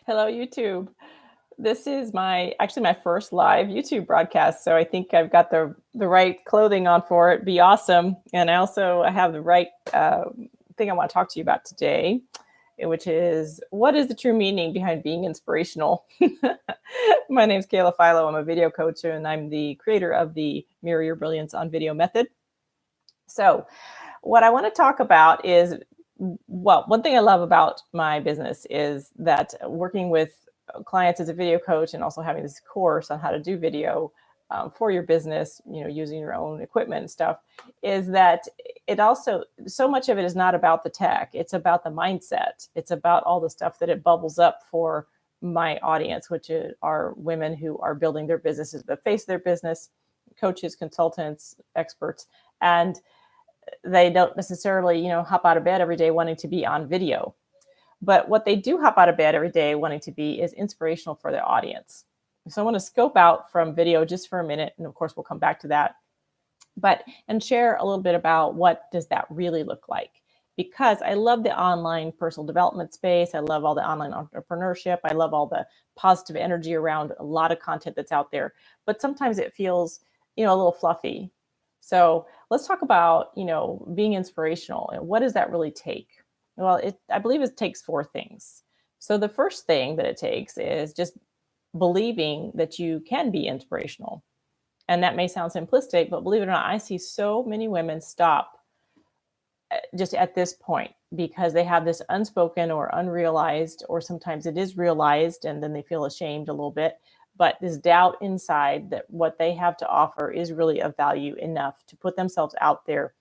Hello, YouTube. This is my first live YouTube broadcast, so I think I've got the right clothing on for it. Be awesome, and I have the right thing I want to talk to you about today, which is what is the true meaning behind being inspirational. My name is Kayla Philo. I'm a video coach, and I'm the creator of the Mirror Your Brilliance on Video method. So, what I want to talk about is, well, one thing I love about my business is that working with clients as a video coach and also having this course on how to do video for your business, using your own equipment and stuff, is that it also, so much of it is not about the tech. It's about the mindset. It's about all the stuff that it bubbles up for my audience, which are women who are building their businesses, the face of their business, coaches, consultants, experts. And they don't necessarily, hop out of bed every day wanting to be on video. But what they do hop out of bed every day wanting to be is inspirational for their audience. So I want to scope out from video just for a minute. And of course, we'll come back to that. And share a little bit about what does that really look like. Because I love the online personal development space. I love all the online entrepreneurship. I love all the positive energy around a lot of content that's out there. But sometimes it feels, a little fluffy. So let's talk about, being inspirational and what does that really take? Well, I believe it takes four things. So the first thing that it takes is just believing that you can be inspirational. And that may sound simplistic, but believe it or not, I see so many women stop just at this point because they have this unspoken or unrealized, or sometimes it is realized and then they feel ashamed a little bit, but this doubt inside that what they have to offer is really of value enough to put themselves out there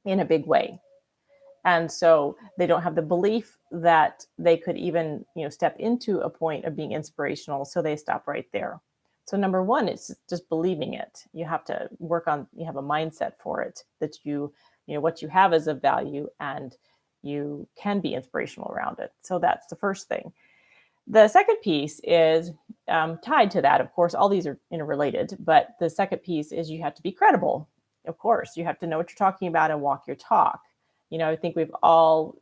in a big way. And so they don't have the belief that they could even, step into a point of being inspirational. So they stop right there. So number one is just believing it. You have to you have a mindset for it, that what you have is of value and you can be inspirational around it. So that's the first thing. The second piece is tied to that. Of course, all these are interrelated, but the second piece is you have to be credible. Of course, you have to know what you're talking about and walk your talk. I think we've all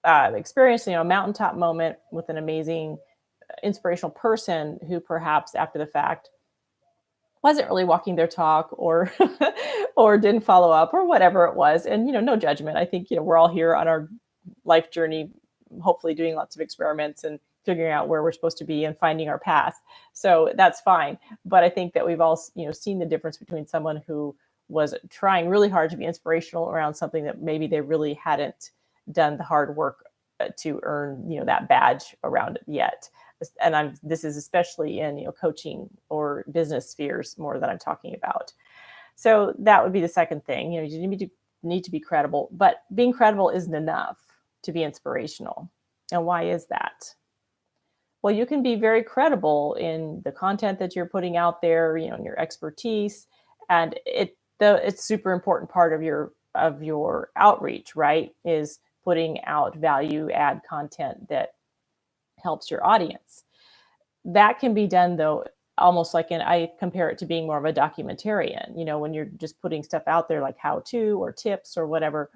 experienced, a mountaintop moment with an amazing, inspirational person who perhaps after the fact wasn't really walking their talk or or didn't follow up or whatever it was. And, no judgment. I think, we're all here on our life journey, hopefully doing lots of experiments and figuring out where we're supposed to be and finding our path. So that's fine. But I think that we've all, seen the difference between someone who was trying really hard to be inspirational around something that maybe they really hadn't done the hard work to earn, that badge around it yet. And this is especially in, coaching or business spheres more that I'm talking about. So that would be the second thing. You need to be credible, but being credible isn't enough to be inspirational. And why is that? Well, you can be very credible in the content that you're putting out there, in your expertise, and it's super important part of your outreach, right? Is putting out value add content that helps your audience. That can be done though, almost like I compare it to being more of a documentarian, when you're just putting stuff out there like how to or tips or whatever.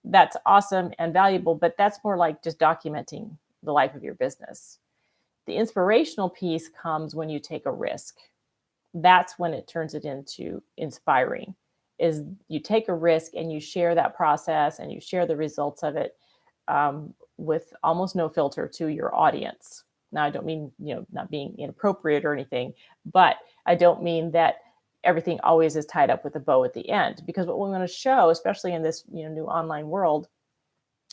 That's awesome and valuable, but that's more like just documenting the life of your business. The inspirational piece comes when you take a risk. That's when it turns it into inspiring, is you take a risk and you share that process and you share the results of it with almost no filter to your audience. Now, I don't mean, not being inappropriate or anything, but I don't mean that everything always is tied up with a bow at the end, because what we want to show, especially in this, new online world,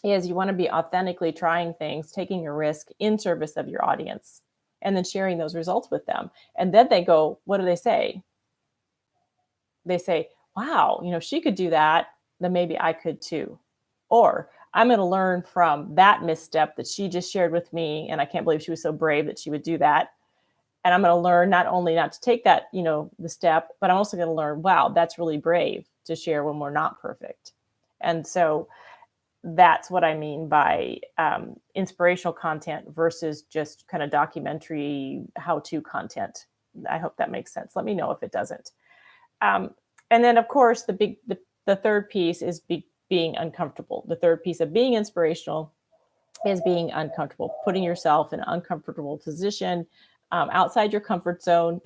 is you want to be authentically trying things, taking a risk in service of your audience, and then sharing those results with them. And then they go, what do they say? They say, wow, she could do that, then maybe I could too. Or I'm going to learn from that misstep that she just shared with me. And I can't believe she was so brave that she would do that. And I'm going to learn not only not to take that, the step, but I'm also going to learn, wow, that's really brave to share when we're not perfect. And so that's what I mean by inspirational content versus just kind of documentary how-to content. I hope that makes sense. Let me know if it doesn't. And then, of course, the third piece is being uncomfortable. The third piece of being inspirational is being uncomfortable, putting yourself in an uncomfortable position, outside your comfort zone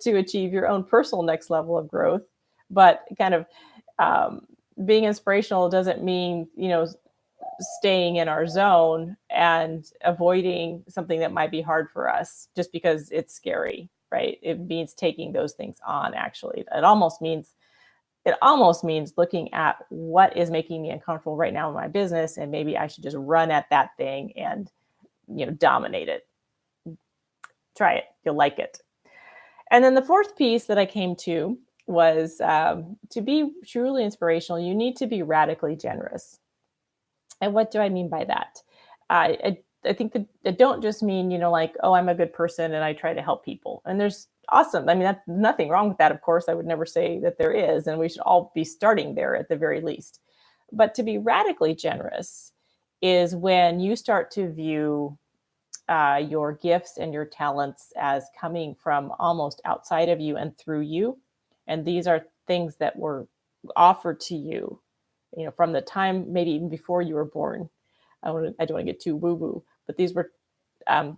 to achieve your own personal next level of growth. But kind of um, being inspirational doesn't mean, staying in our zone and avoiding something that might be hard for us just because it's scary, right? It means taking those things on. Actually, it almost means looking at what is making me uncomfortable right now in my business, and maybe I should just run at that thing and dominate it. Try it, you'll like it. And then the fourth piece that I came to was, to be truly inspirational, you need to be radically generous. And what do I mean by that? I think that it don't just mean, like, oh, I'm a good person and I try to help people. And there's awesome. I mean, that's nothing wrong with that. Of course, I would never say that there is, and we should all be starting there at the very least. But to be radically generous is when you start to view your gifts and your talents as coming from almost outside of you and through you. And these are things that were offered to you, from the time maybe even before you were born. I don't want to get too woo woo, but these were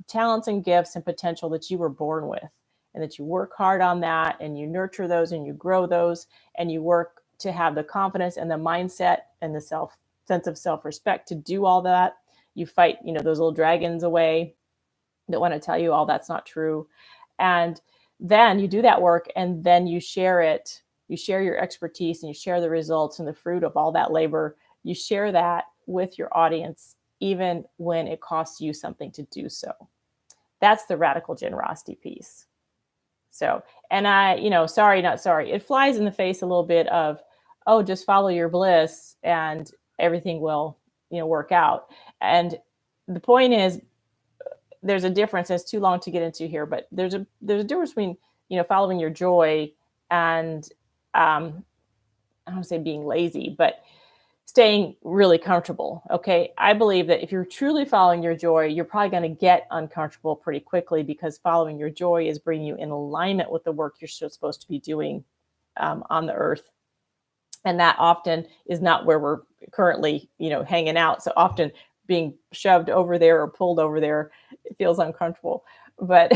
talents and gifts and potential that you were born with, and that you work hard on that and you nurture those and you grow those, and you work to have the confidence and the mindset and the sense of self-respect to do all that. You fight, those little dragons away that want to tell you all that's not true. And then you do that work, and then you share it. You share your expertise and you share the results and the fruit of all that labor. You share that with your audience, even when it costs you something to do so. That's the radical generosity piece. So, and sorry, not sorry. It flies in the face a little bit of, oh, just follow your bliss and everything will, work out. And the point is, there's a difference. It's too long to get into here, but there's a difference between, following your joy and, I don't want to say being lazy, but staying really comfortable. Okay. I believe that if you're truly following your joy, you're probably going to get uncomfortable pretty quickly, because following your joy is bringing you in alignment with the work you're still supposed to be doing on the earth. And that often is not where we're currently, hanging out. So often being shoved over there or pulled over there, it feels uncomfortable. But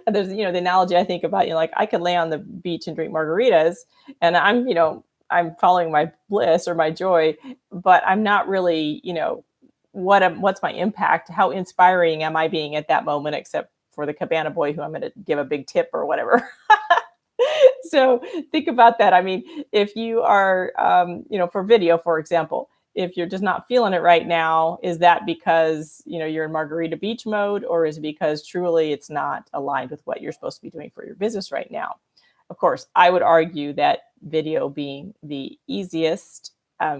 there's, the analogy I think about, like I could lay on the beach and drink margaritas, and I'm following my bliss or my joy, but I'm not really, what's my impact? How inspiring am I being at that moment, except for the cabana boy who I'm going to give a big tip or whatever. So think about that. I mean, if you are, for video, for example, if you're just not feeling it right now, is that because, you're in Margarita Beach mode, or is it because truly it's not aligned with what you're supposed to be doing for your business right now? Of course, I would argue that video being the easiest,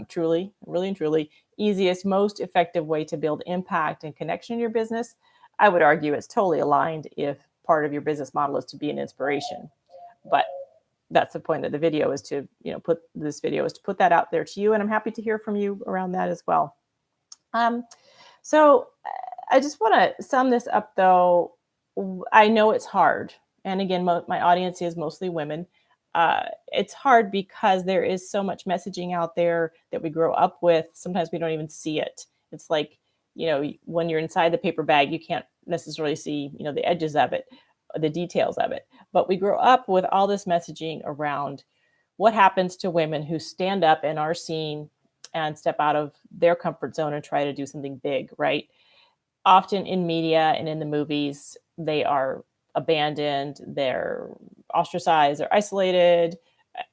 truly, really and truly easiest, most effective way to build impact and connection in your business, I would argue it's totally aligned if part of your business model is to be an inspiration. But that's the point of the video, is to, put that out there to you. And I'm happy to hear from you around that as well. So I just want to sum this up though. I know it's hard. And again, my audience is mostly women. It's hard because there is so much messaging out there that we grow up with. Sometimes we don't even see it. It's like, when you're inside the paper bag, you can't necessarily see, the edges of it, the details of it. But we grow up with all this messaging around what happens to women who stand up and are seen and step out of their comfort zone and try to do something big, right? Often in media and in the movies, they are abandoned, they're ostracized, they're isolated,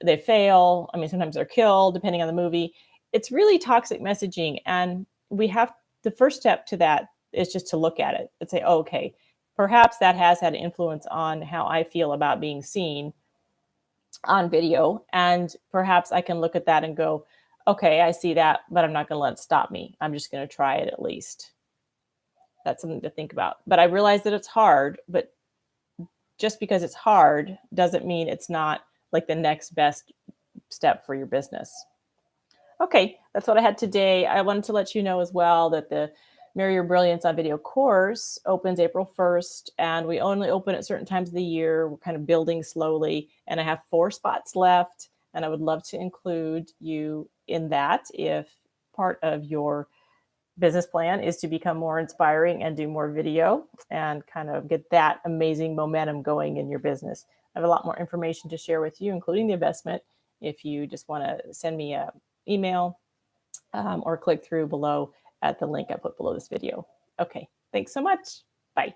they fail. I mean, sometimes they're killed, depending on the movie. It's really toxic messaging. And the first step to that is just to look at it and say, oh, okay, perhaps that has had an influence on how I feel about being seen on video. And perhaps I can look at that and go, okay, I see that, but I'm not going to let it stop me. I'm just going to try it at least. That's something to think about. But I realize that it's hard, but just because it's hard doesn't mean it's not like the next best step for your business. Okay, that's what I had today. I wanted to let you know as well that the Marry Your Brilliance on Video course opens April 1st, and we only open at certain times of the year. We're kind of building slowly, and I have 4 spots left, and I would love to include you in that if part of your business plan is to become more inspiring and do more video and kind of get that amazing momentum going in your business. I have a lot more information to share with you, including the investment. If you just want to send me an email or click through below at the link I put below this video. Okay, thanks so much. Bye.